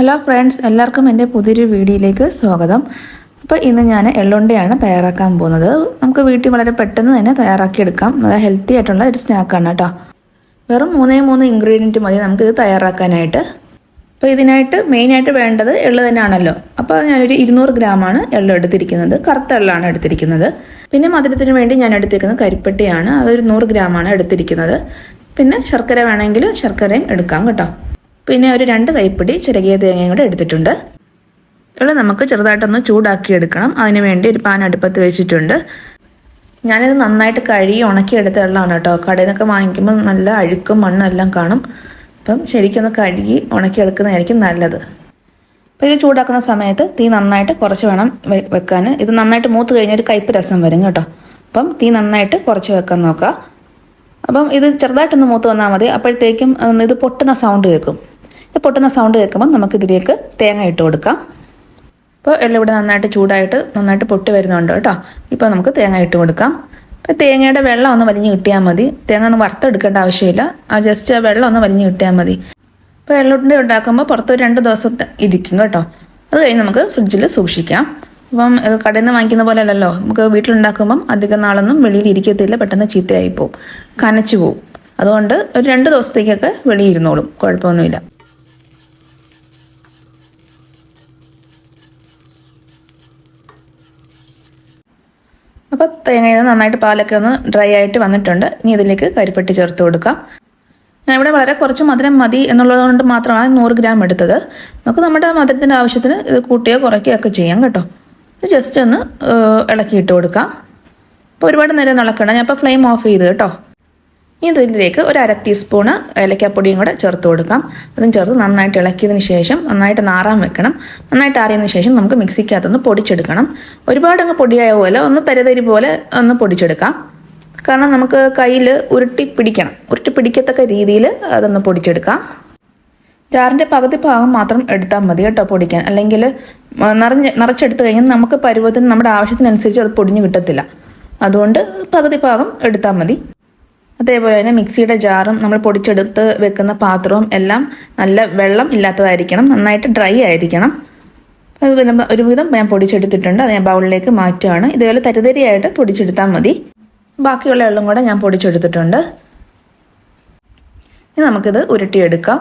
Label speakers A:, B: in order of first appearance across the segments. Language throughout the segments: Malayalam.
A: ഹലോ ഫ്രണ്ട്സ്, എല്ലാവർക്കും എൻ്റെ പുതിയൊരു വീഡിയോയിലേക്ക് സ്വാഗതം. അപ്പോൾ ഇന്ന് ഞാൻ എള്ളുണ്ടയാണ് തയ്യാറാക്കാൻ പോകുന്നത്. നമുക്ക് വീട്ടിൽ വളരെ പെട്ടെന്ന് തന്നെ തയ്യാറാക്കിയെടുക്കാം. അത് ഹെൽത്തി ആയിട്ടുള്ള ഒരു സ്നാക്കാണ് കേട്ടോ. വെറും 3 ഇൻഗ്രീഡിയൻറ്റ് മതി നമുക്കിത് തയ്യാറാക്കാനായിട്ട്. അപ്പോൾ ഇതിനായിട്ട് മെയിനായിട്ട് വേണ്ടത് എള്ള് തന്നെയാണല്ലോ. അപ്പോൾ ഞാനൊരു 200 ഗ്രാമാണ് എള്ള് എടുത്തിരിക്കുന്നത്. കറുത്ത എള്ളാണ് എടുത്തിരിക്കുന്നത്. പിന്നെ മധുരത്തിന് വേണ്ടി ഞാൻ എടുത്തിരിക്കുന്നത് കരിപ്പെട്ടിയാണ്. അതൊരു 100 ഗ്രാമാണ് എടുത്തിരിക്കുന്നത്. പിന്നെ ശർക്കര വേണമെങ്കിൽ ശർക്കരയും എടുക്കാം കേട്ടോ. പിന്നെ ഒരു 2 കൈപ്പിടി ചിരകിയ തേങ്ങയും കൂടെ എടുത്തിട്ടുണ്ട്. ഇവിടെ നമുക്ക് ചെറുതായിട്ടൊന്ന് ചൂടാക്കി എടുക്കണം. അതിന് വേണ്ടി ഒരു പാൻ അടുപ്പത്ത് വെച്ചിട്ടുണ്ട്. ഞാനിത് നന്നായിട്ട് കഴുകി ഉണക്കിയെടുത്ത എള്ളാണ് കേട്ടോ. കടയിൽ നിന്നൊക്കെ വാങ്ങിക്കുമ്പോൾ നല്ല അഴുക്കും മണ്ണും എല്ലാം കാണും. അപ്പം ശരിക്കൊന്ന് കഴുകി ഉണക്കിയെടുക്കുന്നതായിരിക്കും നല്ലത്. അപ്പോൾ ഇത് ചൂടാക്കുന്ന സമയത്ത് തീ നന്നായിട്ട് കുറച്ച് വേണം വെക്കാൻ. ഇത് നന്നായിട്ട് മൂത്ത് കഴിഞ്ഞാൽ ഒരു കയ്പ്പ് രസം വരും കേട്ടോ. അപ്പം തീ നന്നായിട്ട് കുറച്ച് വെക്കാൻ നോക്കുക. അപ്പം ഇത് ചെറുതായിട്ടൊന്ന് മൂത്ത് വന്നാൽ മതി. അപ്പോഴത്തേക്കും ഇത് പൊട്ടുന്ന സൗണ്ട് കേൾക്കും. ഇത് പൊട്ടുന്ന സൗണ്ട് കേൾക്കുമ്പോൾ നമുക്കിതിലേക്ക് തേങ്ങ ഇട്ട് കൊടുക്കാം. ഇപ്പോൾ എള്ളിവിടെ നന്നായിട്ട് ചൂടായിട്ട് നന്നായിട്ട് പൊട്ടി വരുന്നുണ്ട് കേട്ടോ. ഇപ്പോൾ നമുക്ക് തേങ്ങ ഇട്ട് കൊടുക്കാം. അപ്പോൾ തേങ്ങയുടെ വെള്ളം ഒന്ന് വലിഞ്ഞ് കിട്ടിയാൽ മതി. തേങ്ങ ഒന്ന് വറുത്തെടുക്കേണ്ട ആവശ്യമില്ല. ജസ്റ്റ് വെള്ളം ഒന്ന് വലിഞ്ഞ് കിട്ടിയാൽ മതി. ഇപ്പോൾ എള്ളുണ്ട ഉണ്ടാക്കുമ്പോൾ പുറത്ത് 2 ദിവസം ഇരിക്കും കേട്ടോ. അത് കഴിഞ്ഞ് നമുക്ക് ഫ്രിഡ്ജിൽ സൂക്ഷിക്കാം. അപ്പം കടയിൽ നിന്ന് വാങ്ങിക്കുന്ന പോലെ അല്ലല്ലോ. നമുക്ക് വീട്ടിലുണ്ടാക്കുമ്പം അധികം നാളൊന്നും വെളിയിൽ ഇരിക്കത്തില്ല. പെട്ടെന്ന് ചീത്തയായി പോവും, കനച്ചു പോവും. അതുകൊണ്ട് ഒരു 2 ദിവസത്തേക്കൊക്കെ വെളിയിരുന്നോളും, കുഴപ്പമൊന്നുമില്ല. അപ്പോൾ തേങ്ങയിൽ നിന്ന് നന്നായിട്ട് പാലൊക്കെ ഒന്ന് ഡ്രൈ ആയിട്ട് വന്നിട്ടുണ്ട്. ഇനി ഇതിലേക്ക് കരിപ്പെട്ടി ചേർത്ത് കൊടുക്കാം. ഞാൻ ഇവിടെ വളരെ കുറച്ച് മധുരം മതി എന്നുള്ളത് കൊണ്ട് മാത്രമാണ് 100 ഗ്രാം എടുത്തത്. നമുക്ക് നമ്മുടെ മധുരത്തിൻ്റെ ആവശ്യത്തിന് ഇത് കൂട്ടുകയോ കുറയ്ക്കുകയോ ഒക്കെ ചെയ്യാം കേട്ടോ. ജസ്റ്റ് ഒന്ന് ഇളക്കിയിട്ട് കൊടുക്കാം. അപ്പോൾ ഒരുപാട് നേരം ഇളക്കണം. ഞാൻ ഇപ്പോൾ ഫ്ലെയിം ഓഫ് ചെയ്ത് കേട്ടോ. ഇനി ഇതിലേക്ക് ഒരു 1/2 ടീസ്പൂണ് ഏലക്കാപ്പൊടിയും കൂടെ ചേർത്ത് കൊടുക്കാം. അതും ചേർത്ത് നന്നായിട്ട് ഇളക്കിയതിന് ശേഷം നന്നായിട്ട് നാറാൻ വെക്കണം. നന്നായിട്ട് ആറിയതിന് ശേഷം നമുക്ക് മിക്സിക്കകത്തൊന്ന് പൊടിച്ചെടുക്കണം. ഒരുപാട് അങ്ങ് പൊടിയായ പോലെ ഒന്ന് തരി പോലെ ഒന്ന് പൊടിച്ചെടുക്കാം. കാരണം നമുക്ക് കയ്യിൽ ഉരുട്ടി പിടിക്കത്തക്ക രീതിയിൽ അതൊന്ന് പൊടിച്ചെടുക്കാം. ജാറിൻ്റെ പകുതി ഭാഗം മാത്രം എടുത്താൽ മതി കേട്ടോ പൊടിക്കാൻ. അല്ലെങ്കിൽ നിറച്ചെടുത്ത് കഴിഞ്ഞാൽ നമുക്ക് പരുവത്തിന് നമ്മുടെ ആവശ്യത്തിനനുസരിച്ച് അത് പൊടിഞ്ഞു കിട്ടത്തില്ല. അതുകൊണ്ട് പകുതി ഭാഗം എടുത്താൽ മതി. അതേപോലെ തന്നെ മിക്സിയുടെ ജാറും നമ്മൾ പൊടിച്ചെടുത്ത് വെക്കുന്ന പാത്രവും എല്ലാം നല്ല വെള്ളം ഇല്ലാത്തതായിരിക്കണം. നന്നായിട്ട് ഡ്രൈ ആയിരിക്കണം. ഒരുവിധം ഞാൻ പൊടിച്ചെടുത്തിട്ടുണ്ട്. അത് ഞാൻ ബൗളിലേക്ക് മാറ്റുകയാണ്. ഇതേപോലെ തരിതരിയായിട്ട് പൊടിച്ചെടുത്താൽ മതി. ബാക്കിയുള്ള എള്ളും കൂടെ ഞാൻ പൊടിച്ചെടുത്തിട്ടുണ്ട്. ഇനി നമുക്കിത് ഉരുട്ടിയെടുക്കാം.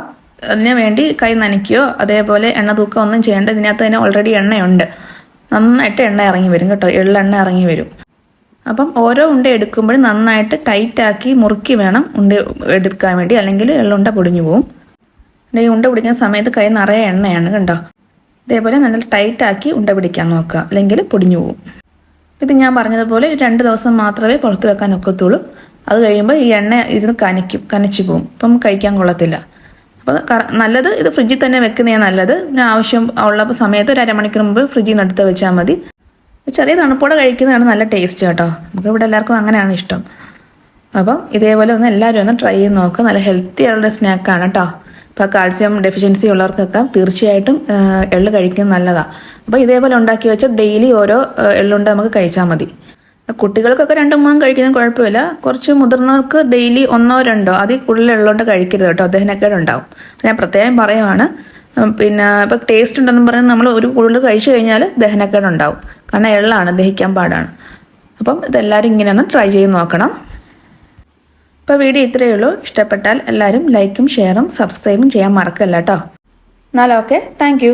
A: അതിന് വേണ്ടി കൈ നനയ്ക്കുകയോ അതേപോലെ എണ്ണ തൂക്കുക ഒന്നും ചെയ്യേണ്ട. ഇതിനകത്ത് തന്നെ ഓൾറെഡി എണ്ണയുണ്ട്. നന്നായിട്ട് എണ്ണ ഇറങ്ങി വരും കേട്ടോ. എള്ളെണ്ണ ഇറങ്ങി വരും. അപ്പം ഓരോ ഉണ്ട എടുക്കുമ്പോഴും നന്നായിട്ട് ടൈറ്റാക്കി മുറുക്കി വേണം ഉണ്ട എടുക്കാൻ വേണ്ടി, അല്ലെങ്കിൽ എള്ളുണ്ട പൊടിഞ്ഞു പോവും. ഈ ഉണ്ട പിടിക്കുന്ന സമയത്ത് കൈ നിറയെ എണ്ണയാണ് കണ്ടോ. ഇതേപോലെ നല്ല ടൈറ്റാക്കി ഉണ്ട പിടിക്കാൻ നോക്കുക, അല്ലെങ്കിൽ പൊടിഞ്ഞു പോവും. ഇത് ഞാൻ പറഞ്ഞതുപോലെ 2 ദിവസം മാത്രമേ പുറത്ത് വെക്കാൻ ഒക്കത്തുള്ളൂ. അത് കഴിയുമ്പോൾ ഈ എണ്ണ ഇരുന്ന് കനച്ചു പോവും. അപ്പം കഴിക്കാൻ കൊള്ളത്തില്ല. അപ്പോൾ നല്ലത് ഇത് ഫ്രിഡ്ജിൽ തന്നെ വെക്കുന്നതാണ് നല്ലത്. പിന്നെ ആവശ്യം ഉള്ള സമയത്ത് ഒരു 1/2 മണിക്കൂർ മുമ്പ് ഫ്രിഡ്ജിൽ നിന്ന് എടുത്ത് വെച്ചാൽ മതി. ചെറിയ തണുപ്പോടെ കഴിക്കുന്നതാണ് നല്ല ടേസ്റ്റ് കേട്ടോ. നമുക്ക് ഇവിടെ എല്ലാവർക്കും അങ്ങനെയാണ് ഇഷ്ടം. അപ്പം ഇതേപോലെ ഒന്ന് എല്ലാവരും ഒന്ന് ട്രൈ ചെയ്ത് നോക്കുക. നല്ല ഹെൽത്തി ആയിട്ടുള്ള സ്നാക്കാണ് കേട്ടോ. ഇപ്പോൾ കാൽസ്യം ഡെഫിഷ്യൻസി ഉള്ളവർക്കൊക്കെ തീർച്ചയായിട്ടും എള്ള് കഴിക്കുന്നത് നല്ലതാണ്. അപ്പോൾ ഇതേപോലെ ഉണ്ടാക്കി വെച്ചാൽ ഡെയിലി ഓരോ എള്ളുണ്ട നമുക്ക് കഴിച്ചാൽ മതി. കുട്ടികൾക്കൊക്കെ 2-3 കഴിക്കുന്നത് കുഴപ്പമില്ല. കുറച്ച് മുതിർന്നവർക്ക് ഡെയിലി 1-2 അതിൽ കൂടുതൽ എള്ളുണ്ട കഴിക്കരുത് കേട്ടോ. ദഹനക്കേട് ഉണ്ടാവും. ഞാൻ പ്രത്യേകം പറയുവാണ്. പിന്നെ ഇപ്പോൾ ടേസ്റ്റ് ഉണ്ടെന്ന് പറഞ്ഞാൽ നമ്മൾ ഒരു കൂടുതൽ കഴിച്ചു കഴിഞ്ഞാൽ ദഹനക്കേട് ഉണ്ടാവും. കാരണം എള്ളാണ്, ദഹിക്കാൻ പാടാണ്. അപ്പം ഇതെല്ലാവരും ഇങ്ങനെ ഒന്ന് ട്രൈ ചെയ്ത് നോക്കണം. ഇപ്പോൾ വീഡിയോ ഇത്രയേ ഉള്ളൂ. ഇഷ്ടപ്പെട്ടാൽ എല്ലാവരും ലൈക്കും ഷെയറും സബ്സ്ക്രൈബും ചെയ്യാൻ മറക്കല്ല കേട്ടോ. എന്നാൽ ഓക്കെ, താങ്ക് യു.